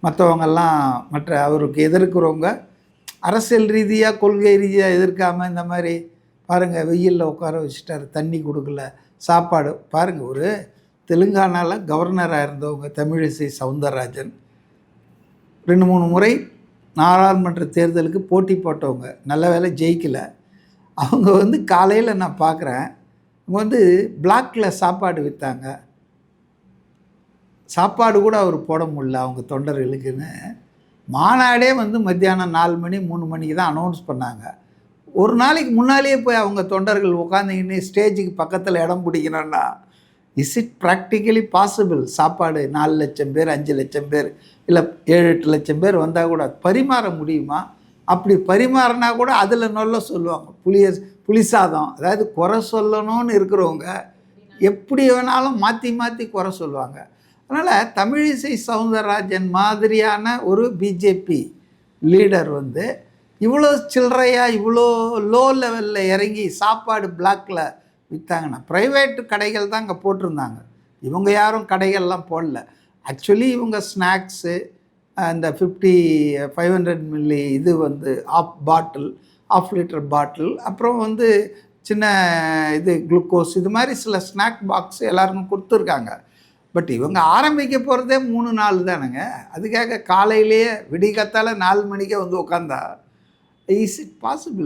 மற்றவங்கெல்லாம் அவருக்கு எதிர்க்கிறவங்க அரசியல் ரீதியாக கொள்கை ரீதியாக எதிர்க்காமல் இந்த மாதிரி பாருங்கள், வெயிலில் உட்கார வச்சுட்டார், தண்ணி கொடுக்கல, சாப்பாடு பாருங்கள். ஒரு தெலுங்கானாவில் கவர்னராக இருந்தவங்க தமிழிசை சவுந்தரராஜன் 2-3 முறை நாடாளுமன்ற தேர்தலுக்கு போட்டி போட்டவங்க, நல்ல வேலை ஜெயிக்கலை. அவங்க காலையில் நான் பார்க்குறேன், அவங்க பிளாக்கில் சாப்பாடு விற்றாங்க. சாப்பாடு கூட அவர் போட முடியல அவங்க தொண்டர்களுக்குன்னு. மாநாடே மத்தியானம் 4 மணி 3 மணிக்கு தான் அனௌன்ஸ் பண்ணாங்க. ஒரு நாளைக்கு முன்னாலேயே போய் அவங்க தொண்டர்கள் உட்காந்துக்கின்னு ஸ்டேஜுக்கு பக்கத்தில் இடம் பிடிக்கணும்னா இஸ் இட் ப்ராக்டிக்கலி பாசிபிள்? சாப்பாடு 4 லட்சம் பேர் 5 லட்சம் பேர் இல்லை 7-8 லட்சம் பேர் வந்தால் கூட பரிமாற முடியுமா? அப்படி பரிமாறினா கூட அதில் நொல்ல சொல்லுவாங்க. புளி சாதம், அதாவது குறை சொல்லணும்னு இருக்கிறவங்க எப்படி வேணாலும் மாற்றி மாற்றி குறை சொல்லுவாங்க. அதனால் தமிழிசை சவுந்தரராஜன் மாதிரியான ஒரு பிஜேபி லீடர் இவ்வளோ சில்லறையாக இவ்வளோ லோ லெவலில் இறங்கி சாப்பாடு பிளாக்கில் விற்றாங்கன்னா, ப்ரைவேட் கடைகள் தான் அங்கே போட்டிருந்தாங்க. இவங்க யாரும் கடைகள்லாம் போடல. ஆக்சுவலி இவங்க ஸ்நாக்ஸு, அந்த 500 மில்லி இது ஆஃப் லிட்டர் பாட்டில், அப்புறம் சின்ன இது குளுக்கோஸ், இது மாதிரி சில ஸ்நாக் பாக்ஸ் எல்லாருக்கும் கொடுத்துருக்காங்க. பட் இவங்க ஆரம்பிக்க போகிறதே 3-4 தானுங்க. அதுக்காக காலையிலேயே விடிகாத்தால 4 மணிக்கே உட்காந்தா இஸ் இட் பாசிபிள்?